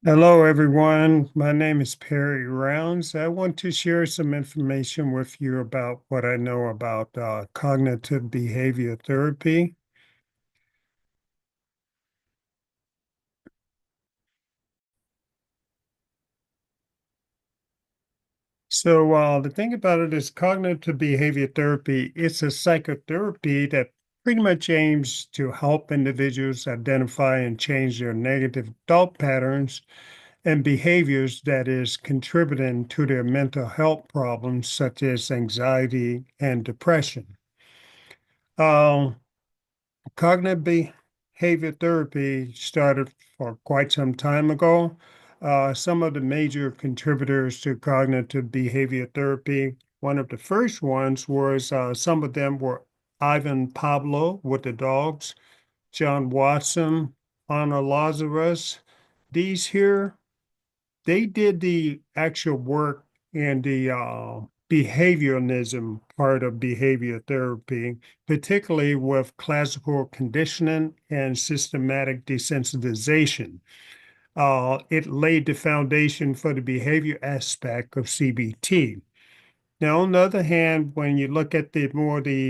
Hello, everyone. My name is Perry Rounds. I want to share some information with you about what I know about cognitive behavior therapy. The thing about it is cognitive behavior therapy, it's a psychotherapy that pretty much aims to help individuals identify and change their negative thought patterns and behaviors that is contributing to their mental health problems such as anxiety and depression. Um, Cognitive behavior therapy started for quite some time ago. Some of the major contributors to cognitive behavior therapy, one of the first ones was some of them were Ivan Pablo with the dogs, John Watson, Anna Lazarus. These here they did the actual work in the behavioralism part of behavior therapy, particularly with classical conditioning and systematic desensitization. It laid the foundation for the behavior aspect of CBT. Now, on the other hand, when you look at the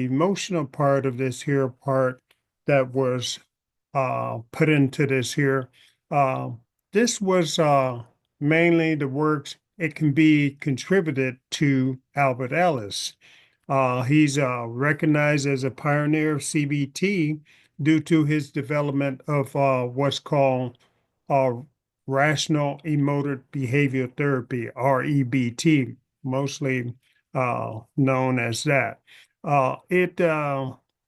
emotional part of this here part that was put into this here, uh, this was mainly the works. It can be contributed to Albert Ellis. He's recognized as a pioneer of CBT due to his development of what's called uh, rational emotive behavior therapy, REBT, mostly known as that. It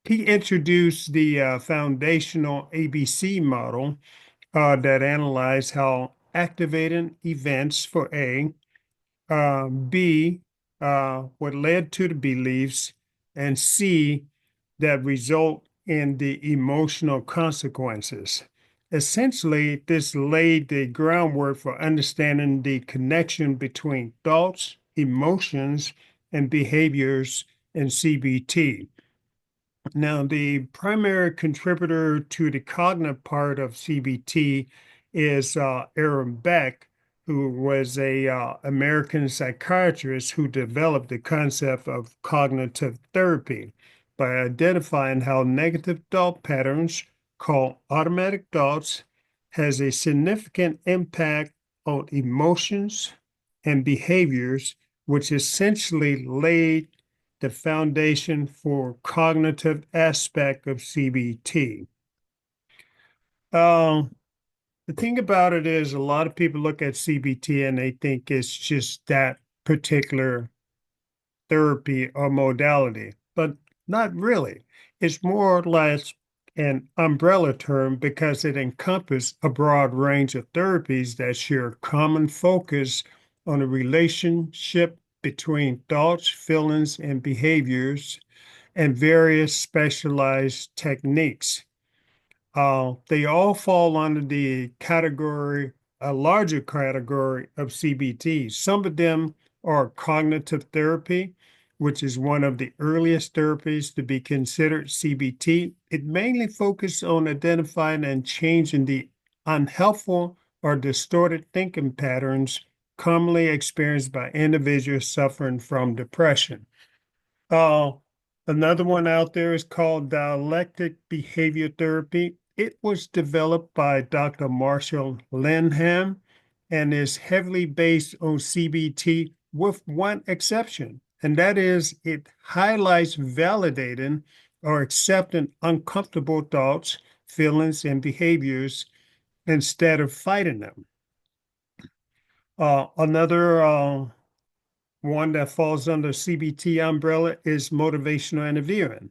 He introduced the foundational ABC model that analyzed how activating events for B, what led to the beliefs, and C, that result in the emotional consequences. Essentially, this laid the groundwork for understanding the connection between thoughts, emotions, and behaviors in CBT. Now, the primary contributor to the cognitive part of CBT is Aaron Beck, who was a American psychiatrist who developed the concept of cognitive therapy by identifying how negative thought patterns, called automatic thoughts, has a significant impact on emotions and behaviors, which essentially laid the foundation for cognitive aspect of CBT. Um, the thing about it is, a lot of people look at CBT and they think it's just that particular therapy or modality, but not really. It's more or less an umbrella term because it encompasses a broad range of therapies that share common focus on a relationship between thoughts, feelings, and behaviors and various specialized techniques. They all fall under the category, a larger category of CBT. Some of them are cognitive therapy, which is one of the earliest therapies to be considered CBT. It mainly focuses on identifying and changing the unhelpful or distorted thinking patterns commonly experienced by individuals suffering from depression. Uh, Another one out there is called dialectic behavior therapy. It was developed by Dr. Marshall Linham and is heavily based on CBT with one exception, and that is it highlights validating or accepting uncomfortable thoughts, feelings, and behaviors instead of fighting them. Another one that falls under CBT umbrella is motivational interviewing.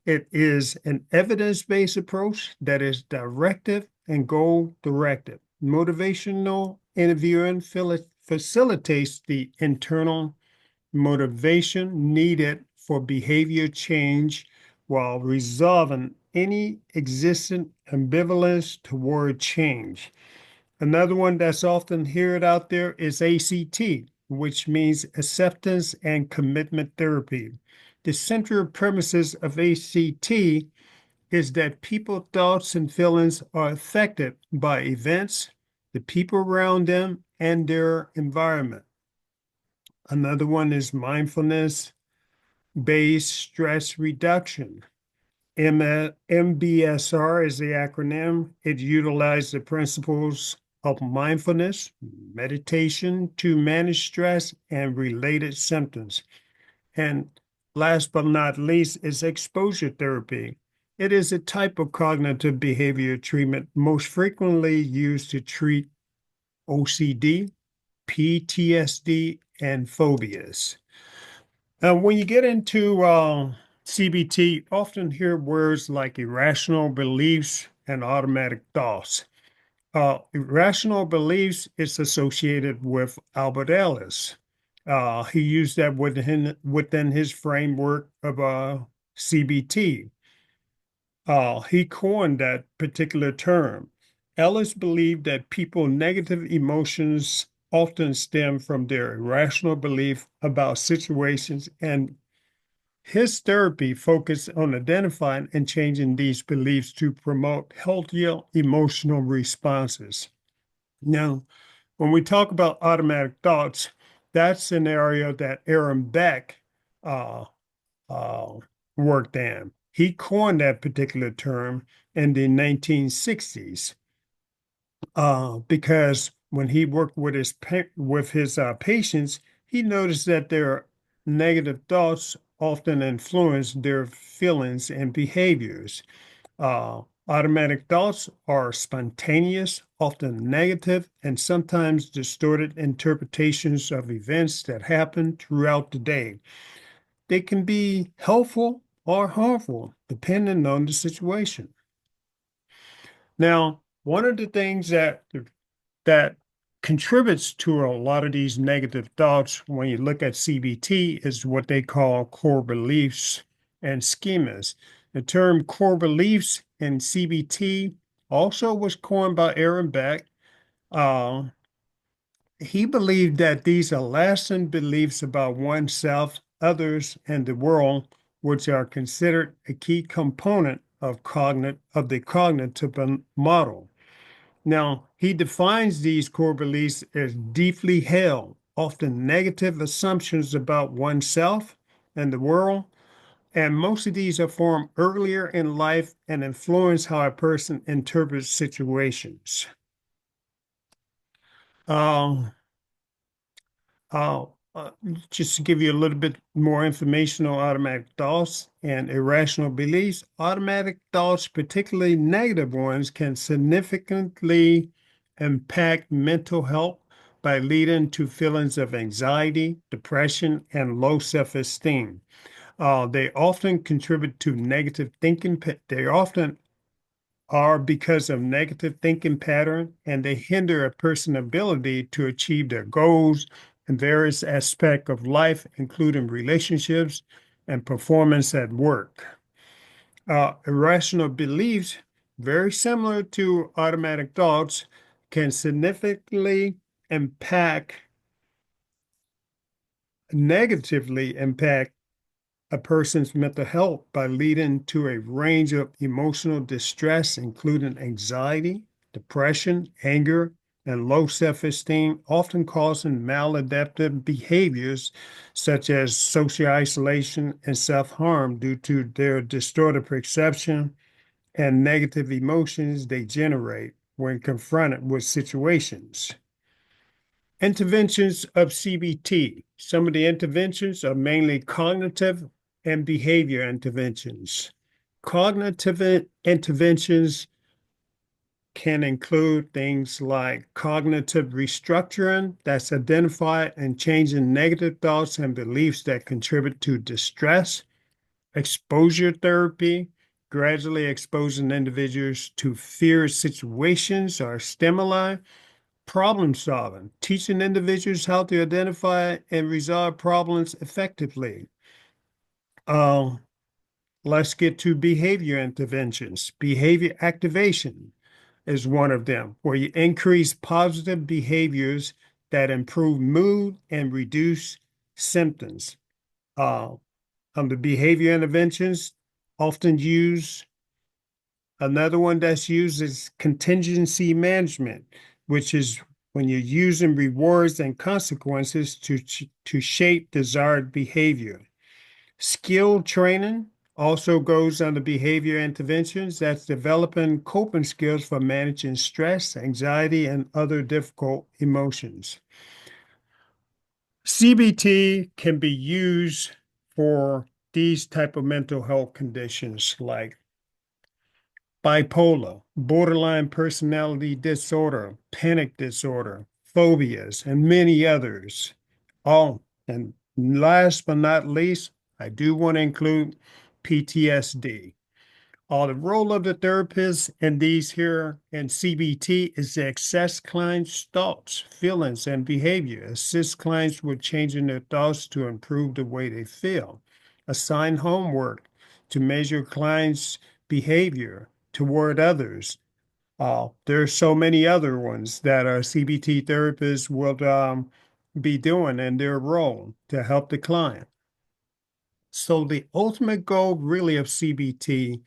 It is an evidence-based approach that is directive and goal-directed. Motivational interviewing facilitates the internal motivation needed for behavior change while resolving any existing ambivalence toward change. Another one that's often heard out there is ACT, which means acceptance and commitment therapy. The central premises of ACT is that people's thoughts and feelings are affected by events, the people around them, and their environment. Another one is mindfulness based stress reduction. MBSR is the acronym. It utilizes the principles of mindfulness, meditation to manage stress and related symptoms. And last but not least is exposure therapy. It is a type of cognitive behavior treatment most frequently used to treat OCD, PTSD, and phobias. Now, when you get into CBT, often hear words like irrational beliefs and automatic thoughts. Irrational beliefs is associated with Albert Ellis. He used that within his framework of CBT. He coined that particular term. Ellis believed that people's negative emotions often stem from their irrational belief about situations, and his therapy focused on identifying and changing these beliefs to promote healthier emotional responses. Now, when we talk about automatic thoughts, that's an area that Aaron Beck uh, uh, worked in. He coined that particular term in the 1960s because when he worked with his patients, he noticed that their negative thoughts often influence their feelings and behaviors. Automatic thoughts are spontaneous, often negative, and sometimes distorted interpretations of events that happen throughout the day. They can be helpful or harmful, depending on the situation. Now, one of the things that contributes to a lot of these negative thoughts when you look at CBT is what they call core beliefs and schemas. The term core beliefs in CBT also was coined by Aaron Beck. Uh, he believed that these are lasting beliefs about oneself, others, and the world, which are considered a key component of the cognitive model. Now, he defines these core beliefs as deeply held, often negative assumptions about oneself and the world, and most of these are formed earlier in life and influence how a person interprets situations. Um, I'll just to give you a little bit more information on automatic thoughts and irrational beliefs. Automatic thoughts, particularly negative ones, can significantly impact mental health by leading to feelings of anxiety, depression, and low self-esteem. They often contribute to negative thinking. They often are because of negative thinking pattern, and they hinder a person's ability to achieve their goals in various aspects of life, including relationships and performance at work. Irrational beliefs, very similar to automatic thoughts, can significantly impact, negatively impact a person's mental health by leading to a range of emotional distress, including anxiety, depression, anger, and low self esteem, often causing maladaptive behaviors such as social isolation and self harm due to their distorted perception and negative emotions they generate when confronted with situations. Interventions of CBT. Some of the interventions are mainly cognitive and behavior interventions. Cognitive interventions can include things like cognitive restructuring, that's identifying and changing negative thoughts and beliefs that contribute to distress, exposure therapy, gradually exposing individuals to fear situations or stimuli, problem solving, teaching individuals how to identify and resolve problems effectively. Uh, let's get to behavior interventions. Behavior activation is one of them, where you increase positive behaviors that improve mood and reduce symptoms. Uh, the behavior interventions often use another one that's used is contingency management. which is when you're using rewards and consequences to shape desired behavior. Skill training also goes under behavior interventions. That's developing coping skills for managing stress, anxiety, and other difficult emotions. CBT can be used for these type of mental health conditions like bipolar, borderline personality disorder, panic disorder, phobias, and many others. All and last but not least, I do want to include PTSD. The role of the therapist in these here in CBT is to assess clients' thoughts, feelings, and behavior, assist clients with changing their thoughts to improve the way they feel, assign homework to measure clients' behavior toward others. There are so many other ones that a CBT therapist will be doing in their role to help the client. So the ultimate goal really of CBT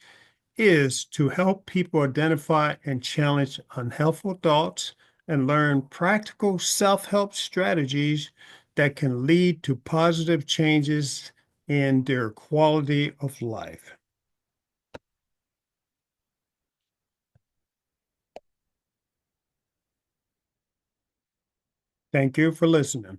is to help people identify and challenge unhelpful thoughts and learn practical self-help strategies that can lead to positive changes in their quality of life. Thank you for listening.